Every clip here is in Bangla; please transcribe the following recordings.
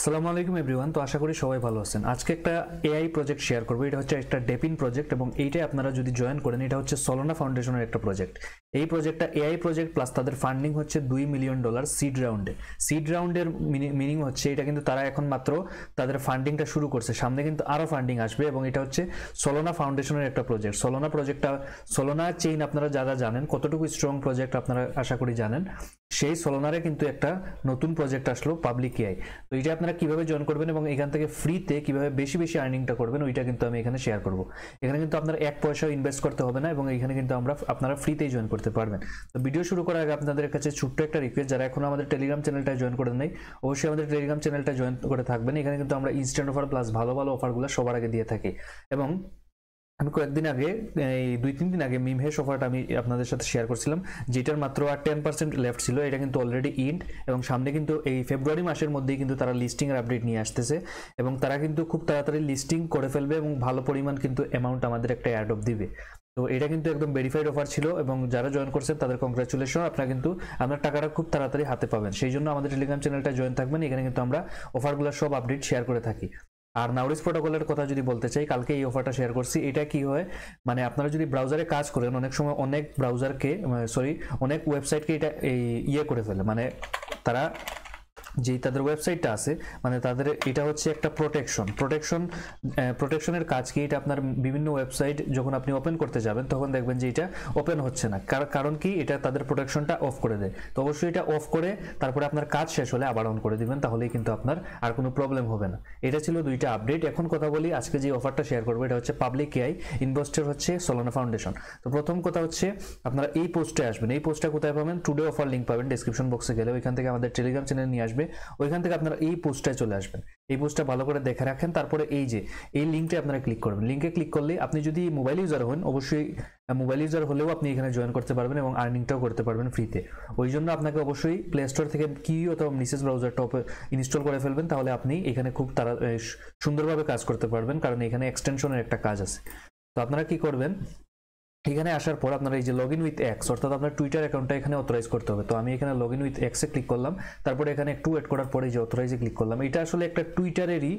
আসসালামু আলাইকুম এভরিওয়ান। তো আশা করি সবাই ভালো আছেন। আজকে একটা এআই প্রজেক্ট শেয়ার করব। এটা হচ্ছে একটা ডেপিন প্রজেক্ট এবং এইটাই আপনারা যদি জয়েন করেন, এটা হচ্ছে সলোনা ফাউন্ডেশনের একটা প্রজেক্ট। এই প্রজেক্টটা এআই প্রজেক্ট প্লাস তাদের ফান্ডিং হচ্ছে $2 মিলিয়ন সিড রাউন্ডে। সিড রাউন্ডের মিনিং হচ্ছে এটা কিন্তু তারা এখন মাত্র তাদের ফান্ডিংটা শুরু করছে, সামনে কিন্তু আরও ফান্ডিং আসবে এবং এটা হচ্ছে সলোনা ফাউন্ডেশনের একটা প্রজেক্ট। সলোনা চেইন আপনারা যারা জানেন কতটুকু স্ট্রং প্রজেক্ট আপনারা আশা করি জানেন। সেই সলোনারে কিন্তু একটা নতুন প্রজেক্ট আসলো পাবলিক এআই। তো এটা আপনারা কিভাবে জয়েন করবেন এবং এখান থেকে ফ্রিতে কিভাবে বেশি বেশি আর্নিংটা করবেন ওইটা কিন্তু আমি এখানে শেয়ার করব। এখানে কিন্তু আপনার এক পয়সাও ইনভেস্ট করতে হবে না এবং এখানে কিন্তু আপনারা ফ্রিতেই জয়েন করতে পারবেন। তো ভিডিও শুরু করার আগে আপনাদের কাছে ছোট্ট একটা রিকোয়েস্ট, যারা এখনো আমাদের টেলিগ্রাম চ্যানেলটা জয়েন করে নেই অবশ্যই আমাদের টেলিগ্রাম চ্যানেলটা জয়েন করে থাকবেন। এখানে কিন্তু আমরা ইনস্ট্যান্ট অফার প্লাস ভালো ভালো অফারগুলো সবার আগে দিয়ে থাকি এবং আমি কয়েকদিন আগে এই 2-3 দিন আগে মিমহেশ অফারটা আমি আপনাদের সাথে শেয়ার করছিলাম, যেটার মাত্র আর 10% লেফট ছিল। এটা কিন্তু অলরেডি ইন্ড এবং সামনে কিন্তু এই ফেব্রুয়ারি মাসের মধ্যেই কিন্তু তারা লিস্টিংয়ের আপডেট নিয়ে আসতেছে এবং তারা কিন্তু খুব তাড়াতাড়ি লিস্টিং করে ফেলবে এবং ভালো পরিমাণ কিন্তু অ্যামাউন্ট আমাদের একটা অ্যাড অফ দিবে। তো এটা কিন্তু একদম ভেরিফাইড অফার ছিল এবং যারা জয়েন করছেন তাদের কংগ্রাচুলেশন। আপনারা কিন্তু আপনার টাকাটা খুব তাড়াতাড়ি হাতে পাবেন, সেই জন্য আমাদের টেলিগ্রাম চ্যানেলটা জয়েন থাকবেন। এখানে কিন্তু আমরা অফারগুলো সব আপডেট শেয়ার করে থাকি। আর নাউরিস প্রোটোকলের কথা যদি বলতে চাই, কালকে এই অফারটা শেয়ার করছি। এটা কি হয়, মানে আপনারা যদি ব্রাউজারে কাজ করেন অনেক সময় অনেক ওয়েবসাইটকে এটা করে ফেলে, মানে তারা যেই তাদের ওয়েবসাইটটা আছে মানে তাদের এটা হচ্ছে একটা প্রোটেকশনের কাজ কি, এটা আপনার বিভিন্ন ওয়েবসাইট যখন আপনি ওপেন করতে যাবেন তখন দেখবেন যে এটা ওপেন হচ্ছে না, কারণ কি এটা তাদের প্রোটেকশনটা অফ করে দেয়। তো অবশ্যই এটা অফ করে তারপরে আপনার কাজ শেষ হলে আবার অন করে দিবেন, তাহলেই কিন্তু আপনার আর কোনো প্রবলেম হবে না। এটা ছিল দুইটা আপডেট। এখন কথা বলি আজকে যে অফারটা শেয়ার করবো, এটা হচ্ছে পাবলিক এআই, ইনভেস্টর হচ্ছে সলোনা ফাউন্ডেশন। তো প্রথম কথা হচ্ছে আপনারা এই পোস্টে আসবেন। এই পোস্টটা কোথায় পাবেন? টুডে অফার লিঙ্ক পাবেন ডেসক্রিপশন বক্সে গেলে, ওইখান থেকে আমাদের টেলিগ্রাম চ্যানেল নিয়ে আসবে, ওইখান থেকে আপনারা এই পোস্টটায় চলে আসবেন। এই পোস্টটা ভালো করে দেখে রাখেন, তারপরে এই লিঙ্কটা আপনারা ক্লিক করবেন। লিঙ্কে ক্লিক করলে আপনি যদি মোবাইল ইউজার হন, অবশ্যই মোবাইল ইউজার হলেও আপনি এখানে জয়েন করতে পারবেন এবং আর্নিংটাও করতে পারবেন ফ্রিতে। ওই জন্য আপনাকে অবশ্যই প্লে স্টোর থেকে কিউ অথবা মিসেস ব্রাউজারটা ইনস্টল করে ফেলবেন, তাহলে আপনি এখানে খুব সুন্দরভাবে কাজ করতে পারবেন, কারণ এখানে এক্সটেনশনের একটা কাজ আছে। তো আপনারা কি করবেন, এখানে আসার পর আপনারা এই যে লগ ইন উইথ এক্স, অর্থাৎ আপনার টুইটার অ্যাকাউন্টটা এখানে অথরাইজ করতে হবে। তো আমি এখানে লগ ইন উইথ এক্সে ক্লিক করলাম, তারপরে এখানে একটু ওয়েট করার পরে যে অথরাইজে ক্লিক করলাম। এটা আসলে একটা টুইটারেরই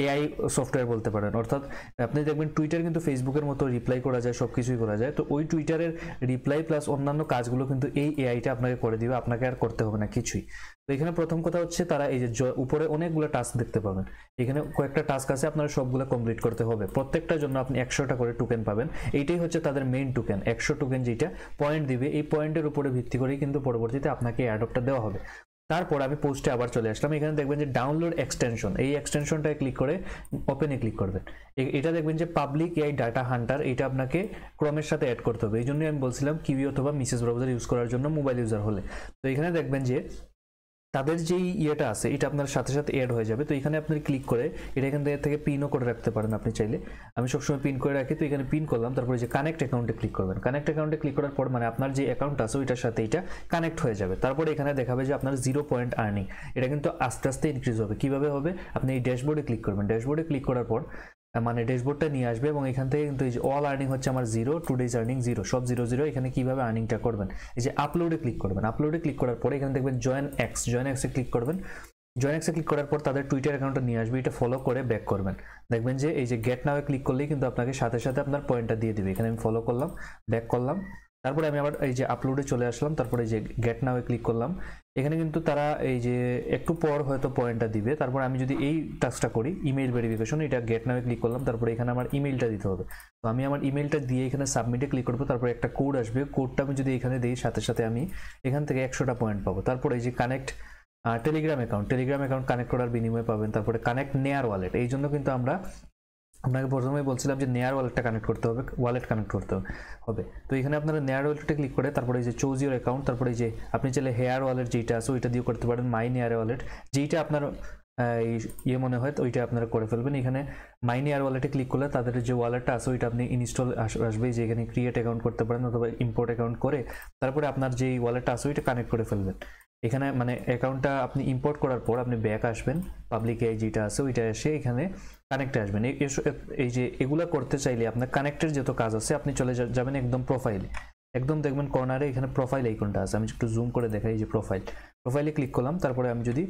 এআই সফটওয়্যার বলতে পারেন, অর্থাৎ আপনি দেখবেন টুইটার কিন্তু ফেসবুকের মতো রিপ্লাই করা যায়, সব কিছুই করা যায়। তো ওই টুইটারের রিপ্লাই প্লাস অন্যান্য কাজগুলো কিন্তু এই এআইটা আপনাকে করে দিবে, আপনাকে আর করতে হবে না কিছুই। তো এখানে প্রথম কথা হচ্ছে তারা এই যে উপরে অনেকগুলো টাস্ক দেখতে পাবেন, এখানে কয়েকটা টাস্ক আছে, আপনারা সবগুলো কমপ্লিট করতে হবে। প্রত্যেকটার জন্য আপনি 100টা করে টোকেন পাবেন। এইটাই হচ্ছে তাদের মেইন টোকেন, 100 টোকেন যেটা পয়েন্ট দিবে। এই পয়েন্টের উপরে ভিত্তি করেই কিন্তু পরবর্তীতে আপনাকে অ্যাডপটা দেওয়া হবে। তারপর আমি পোস্টে আবার চলে আসলাম, এখানে দেখবেন যে ডাউনলোড এক্সটেনশন, এই এক্সটেনশনটায় ক্লিক করে ওপেনে ক্লিক করবেন। এটা দেখবেন যে পাবলিক এআই ডাটা হান্টার, এটা আপনাকে ক্রমের সাথে অ্যাড করতে হবে। এই জন্যই আমি বলছিলাম কিউই অথবা মিসেস ব্রাউজার ইউজ করার জন্য মোবাইল ইউজার হলে। তো এখানে দেখবেন যে তাদের যেই ইয়েটা আছে এটা আপনার সাথে সাথে অ্যাড হয়ে যাবে। তো এখানে আপনি ক্লিক করে এটা এখান থেকে পিনও করে রাখতে পারেন আপনি চাইলে, আমি সবসময় পিন করে রাখি। তো এখানে পিন করলাম, তারপরে যে কানেক্ট অ্যাকাউন্টে ক্লিক করবেন। কানেক্ট অ্যাকাউন্টে ক্লিক করার পর মানে আপনার যে অ্যাকাউন্ট আছে ওইটার সাথে এটা কানেক্ট হয়ে যাবে। তারপরে এখানে দেখাবে যে আপনার 0 পয়েন্ট আর্নিং, এটা কিন্তু আস্তে আস্তে ইনক্রিজ হবে। কিভাবে হবে, আপনি এই ড্যাশবোর্ডে ক্লিক করবেন। ড্যাশবোর্ডে ক্লিক করার পর মানে ড্যাশবোর্ডটা নিয়ে আসবে এবং এখান থেকে কিন্তু এই যে অল আর্নিং হচ্ছে আমার 0, টুডেজ আর্নিং 0, সব 0 এখানে কিভাবে আর্নিংটা করবেন, এই যে আপলোডে ক্লিক করবেন। আপলোডে ক্লিক করার পরে এখানে দেখবেন জয়েন এক্সে ক্লিক করবেন। জয়েন এক্সে ক্লিক করার পর তাদের টুইটার অ্যাকাউন্টটা নিয়ে আসবে, এটা ফলো করে ব্যাক করবেন। দেখবেন যে এই যে গেট নাও ক্লিক করলেই কিন্তু আপনাকে সাথে সাথে আপনার পয়েন্টটা দিয়ে দিবে। এখানে আমি ফলো করলাম, ব্যাক করলাম, তারপরে আমি আবার এই যে আপলোডে চলে আসলাম, তারপরে এই যে গেট নাও ক্লিক করলাম। এখানে কিন্তু তারা এই যে একটু পর হয়তো পয়েন্টটা দিবে। তারপর আমি যদি এই টাস্কটা করি ইমেইল ভেরিফিকেশন, এটা গেট নাও ক্লিক করলাম, তারপরে এখানে আমার ইমেইলটা দিতে হবে। তো আমি আমার ইমেইলটা দিয়ে এখানে সাবমিটে ক্লিক করবো, তারপরে একটা কোড আসবে, কোডটা আমি যদি এখানে দিই সাথে সাথে আমি এখান থেকে 100টা পয়েন্ট পাবো। তারপরে এই যে কানেক্ট টেলিগ্রাম অ্যাকাউন্ট কানেক্ট করার বিনিময়ে পাবেন। তারপরে কানেক্ট নেয়ার ওয়ালেট, এই জন্য কিন্তু আপনাকে প্রথমেই বলছিলাম যে নেয়ার ওয়ালেটটা কানেক্ট করতে হবে, হবে। তো এখানে আপনারা নেয়ার ওয়ালেটে ক্লিক করে তারপরে এই যে চুজ ইউর অ্যাকাউন্ট, তারপরে এই যে আপনি চাইলে হেয়ার ওয়ালেট যেটা আছে ওইটা দিয়ে করতে পারেন, মাই নেয়ার ওয়ালেট যেইটা আপনার মনে হয় ওইটা আপনারা করে ফেলবেন। এখানে মাই নেয়ার ওয়ালেটে ক্লিক করলে তাদের যে ওয়ালেটটা আছে ওইটা আপনি ইনস্টল আসবে, যে এখানে ক্রিয়েট অ্যাকাউন্ট করতে পারেন অথবা ইম্পোর্ট অ্যাকাউন্ট করে তারপরে আপনার যেই ওয়ালেটটা আছে ওইটা কানেক্ট করে ফেলবেন। এখানে মানে অ্যাকাউন্টটা আপনি ইম্পোর্ট করার পর আপনি ব্যাক আসবেন, পাবলিক এআই যেটা আছে ওইটা এসে এখানে কানেক্টে আসবেন। এই যে এগুলা করতে চাইলে আপনার কানেক্টের যত কাজ আছে আপনি চলে যাবেন একদম প্রোফাইলে, একদম দেখবেন কর্নারে এখানে প্রোফাইল আইকনটা আছে, আমি একটু জুম করে দেখাই, এই যে প্রোফাইলে ক্লিক করলাম, তারপরে আমি যদি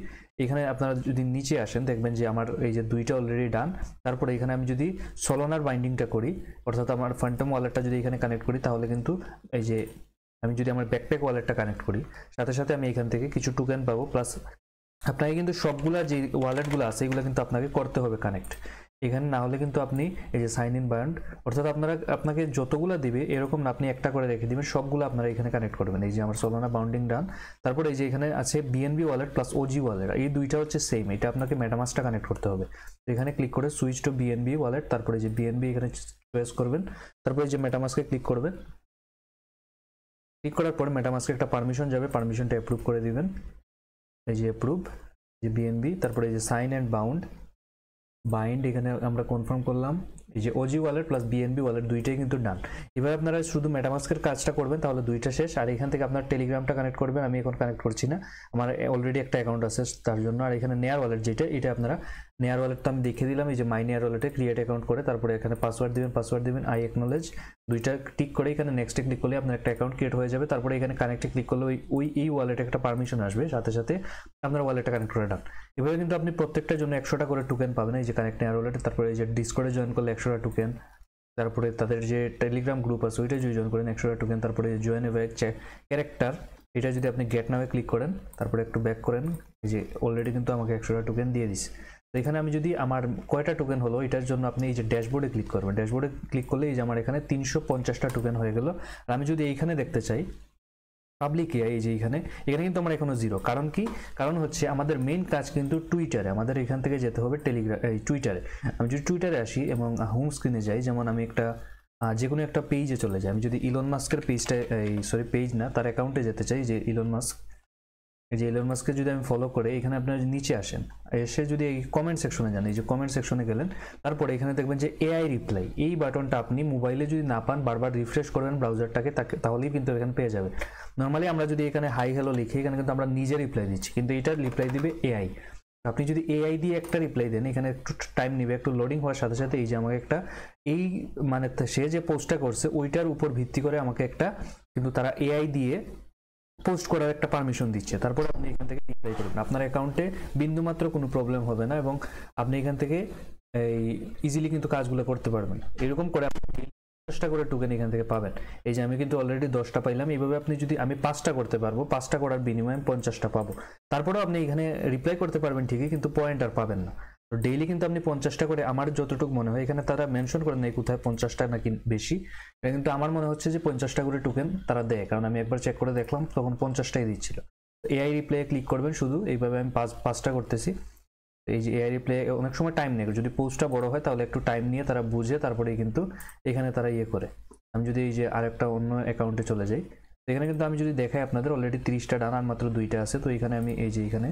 এখানে আপনারা যদি নিচে আসেন দেখবেন যে আমার এই যে দুইটা অলরেডি ডান। তারপরে এখানে আমি যদি সলোনার বাইন্ডিংটা করি, অর্থাৎ আমার ফ্যান্টম ওয়ালেটটা যদি এখানে কানেক্ট করি, তাহলে কিন্তু এই যে আমি যদি আমার ব্যাকপ্যাক ওয়ালেটটা কানেক্ট করি, সাথে সাথে আমি এখান থেকে কিছু টোকেন পাবো। প্লাস আপনাকে কিন্তু সবগুলা যে ওয়ালেটগুলো আছে এগুলো কিন্তু আপনাকে করতে হবে কানেক্ট। এখানে না হলে কিন্তু আপনি এই যে সাইন ইন বায়ান্ড, অর্থাৎ আপনাকে যতগুলো দিবে এরকম না, আপনি একটা করে রেখে দিবেন, সবগুলো আপনারা এখানে কানেক্ট করবেন। এই যে আমার সোলানা বাউন্ডিং ডান, তারপর এই যে এখানে আছে BNB wallet plus OG wallet, এই দুইটা হচ্ছে সেম, এটা আপনাকে মেটামাস্কটা কানেক্ট করতে হবে। তো এখানে ক্লিক করে সুইচ টু বিএনবি ওয়ালেট, তারপরে যে বিএনবি এখানে চয়েস করবেন, তারপরে যে মেটামাস্কে ক্লিক করবেন। ক্লিক করার পর মেটামাস্কে একটা পারমিশন যাবে, পারমিশনটা অ্যাপ্রুভ করে দিবেন। এই যে অ্যাপ্রুভ, যে বিএনবি, তারপরে এই যে সাইন অ্যান্ড বাইন্ড এখানে আমরা কনফার্ম করলাম। এই যে OG wallet plus BNB wallet দুইটাই কিন্তু ডান। এবার আপনারা শুধু মেটামাস্কের কাজটা করবেন, তাহলে দুইটা শেষ। আর এখান থেকে আপনার টেলিগ্রামটা কানেক্ট করবেন, আমি এখন কানেক্ট করছি না, আমার অলরেডি একটা অ্যাকাউন্ট আছে তার জন্য। আর এখানে নেয়ার ওয়ালেট যেটা, এটা আপনারা নেয়ার ওয়ালেট তো আমি দেখিয়ে দিলাম, এই যে মাই নেয়ার ওয়ালেটে ক্রিয়েট অ্যাকাউন্ট করে তারপরে এখানে পাসওয়ার্ড দিবেন, আই অ্যাকনোলেজ, দুইটা টিক করে এখানে নেক্সটে ক্লিক করলে আপনার একটা অ্যাকাউন্ট ক্রিয়েট হয়ে যাবে। তারপরে এখানে কানেক্টে ক্লিক করলে এই ওয়ালেটে একটা পারমিশন আসবে, সাথে সাথে আপনার ওয়ালেটটা কানেক্ট করে ডান। এভাবে কিন্তু আপনি প্রত্যেকটার জন্য 100টা করে টোকেন পাবেন। এই যে কানেক্ট নেয়ার ওয়ালেটে, তারপরে এই যে ডিসকর্ডে জয়েন করলে 100টা টোকেন, তারপরে তাদের যে টেলিগ্রাম গ্রুপ আছে ওইটা যদি জয়েন করেন 100টা টোকেন, তারপরে জয়েন ক্যারেক্টার, এটা যদি আপনি গেট নামে ক্লিক করেন, তারপরে একটু ব্যাক করেন, এই যে অলরেডি কিন্তু আমাকে 100টা টোকেন দিয়ে দিছে। তো এখানে আমি যদি আমার কয়টা টোকেন হলো এটার জন্য আপনি এই যে ড্যাশবোর্ডে ক্লিক করবেন, ড্যাশবোর্ডে ক্লিক করলে এই যে আমার এখানে 350টা টোকেন হয়ে গেল। আর আমি যদি এইখানে দেখতে চাই পাবলিক এআই, এই যে এখানে কিন্তু আমার এখনো জিরো। কারণ কি? কারণ হচ্ছে আমাদের মেইন কাজ কিন্তু টুইটারে, আমাদের এখান থেকে যেতে হবে এই টুইটারে। আমি যদি টুইটারে আসি এবং হোম স্ক্রিনে যাই, যেমন আমি একটা যে কোনো একটা পেজে চলে যাই, আমি যদি ইলন মাস্কের পেজটা পেজ না তার অ্যাকাউন্টে যেতে চাই, যে ইলন মাস্ককে যদি আমি ফলো করে এখানে আপনারা নিচে আসেন, এসে যদি এই কমেন্ট সেকশনে যান, এই যে কমেন্ট সেকশনে গেলেন, তারপরে এখানে দেখবেন যে এআই রিপ্লাই, এই বাটনটা আপনি মোবাইলে যদি না পান বারবার রিফ্রেশ করবেন ব্রাউজারটাকে, তাহলেই কিন্তু এখানে পেয়ে যাবেন। নর্মালি আমরা যদি এখানে হাই হ্যালো লিখি, এখানে কিন্তু আমরা নিজে রিপ্লাই দিচ্ছি, কিন্তু এটার রিপ্লাই দিবে এআই। আপনি যদি এআই দিয়ে একটা রিপ্লাই দেন, এখানে একটু টাইম নেবে, একটু লোডিং হওয়ার সাথে সাথে এই যে আমাকে একটা এই মানে সে যে পোস্টটা করছে ওইটার উপর ভিত্তি করে আমাকে একটা কিন্তু তারা এআই দিয়ে পোস্ট করার একটা পারমিশন দিচ্ছে। তারপর আপনি এখান থেকে রিপ্লাই করবেন, আপনার অ্যাকাউন্টে বিন্দুমাত্র কোনো প্রবলেম হবে না এবং আপনি এখান থেকে এই ইজিলি কিন্তু কাজগুলো করতে পারবেন। এরকম করে আপনি 10টা করে টোকেন এখান থেকে পাবেন। এই যে আমি কিন্তু অলরেডি 10টা পাইলাম। এইভাবে আপনি যদি আমি 5টা করতে পারবো, 5টা করার বিনিময়ে 50টা পাবো। তারপরেও আপনি এখানে রিপ্লাই করতে পারবেন ঠিকই, কিন্তু পয়েন্ট আর পাবেন না। তো ডেইলি কিন্তু আপনি 50টা করে, আমার যতটুকু মনে হয়, এখানে তারা মেনশন করেন নাই কোথায় 50টা নাকি বেশি, এটা কিন্তু আমার মনে হচ্ছে যে 50টা করে টোকেন তারা দেয়, কারণ আমি একবার চেক করে দেখলাম তখন 50টাই দিচ্ছিল। এআই রিপ্লাই ক্লিক করবেন শুধু, এইভাবে আমি 5টা করতেছি। এই যে এআই রিপ্লাই অনেক সময় টাইম নেয়, যদি পোস্টটা বড় হয় তাহলে একটু টাইম নিয়ে তারা বুঝে তারপরেই কিন্তু এখানে তারা করে। আমি যদি এই যে আরেকটা অন্য অ্যাকাউন্টে চলে যাই, এখানে কিন্তু আমি যদি দেখাই আপনাদের অলরেডি 30টা ডান আর মাত্র 2টা আছে। তো এখানে আমি এই যে এখানে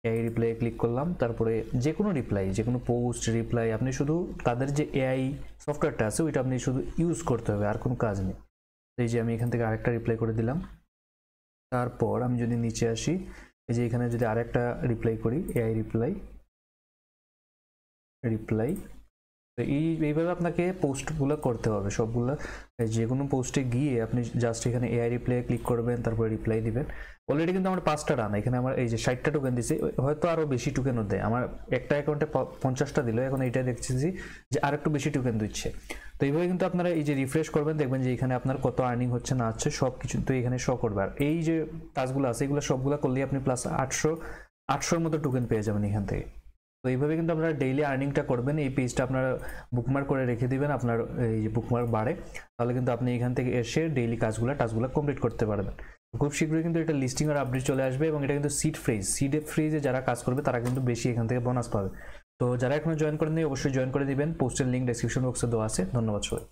এআই রিপ্লাই ক্লিক করলাম, তারপরে যে কোনো রিপ্লাই, যে কোনো পোস্ট রিপ্লাই, আপনি শুধু তাদের যে এআই সফটওয়্যারটা আছে ওইটা আপনি শুধু ইউজ করতে হবে, আর কোনো কাজ নেই। এই যে আমি এখান থেকে আরেকটা রিপ্লাই করে দিলাম। তারপর আমি যদি নিচে আসি, এই যে এখানে যদি আরেকটা রিপ্লাই করি, এআই রিপ্লাই, তো এইভাবে আপনাকে পোস্টগুলো করতে হবে সবগুলো। যে কোনো পোস্টে গিয়ে আপনি জাস্ট এখানে এআই রিপ্লাই ক্লিক করবেন, তারপরে রিপ্লাই দিবেন। অলরেডি কিন্তু আমার 5টা রান, এখানে আমার এই যে 60টা টোকেন দিছে, হয়তো আরও বেশি টোকেনও দেয়। আমার একটা অ্যাকাউন্টে 50টা দিল, এখন এইটা দেখছি যে আর একটু বেশি টোকেন দিচ্ছে। তো এইভাবে কিন্তু আপনারা এই যে রিফ্রেশ করবেন, দেখবেন যে এখানে আপনার কত আর্নিং হচ্ছে না হচ্ছে সব কিছু তো এখানে শো করবে। আর এই যে কাজগুলো আছে এগুলো সবগুলো করলেই আপনি প্লাস 800-800-র মতো টোকেন পেয়ে যাবেন এখান থেকে। তো এইভাবে কিন্তু আপনারা ডেইলি আর্নিংটা করবেন। এই পেজটা আপনারা বুকমার্ক করে রেখে দিবেন, আপনার এই যে বুকমার্ক বাড়ে, তাহলে কিন্তু আপনি এখান থেকে এসে ডেইলি টাস্কগুলো কমপ্লিট করতে পারবেন। খুব শীঘ্রই কিন্তু এটা লিস্টিং আর আপডেট চলে আসবে এবং এটা কিন্তু সিড ফ্রিজে যারা কাজ করবে তারা কিন্তু বেশি এখান থেকে বোনাস পাবে। তো যারা এখনো জয়েন করেননি অবশ্যই জয়েন করে দিবেন, পোস্টের লিঙ্ক ডেসক্রিপশন বক্সে দেওয়া আছে। ধন্যবাদ সবাই।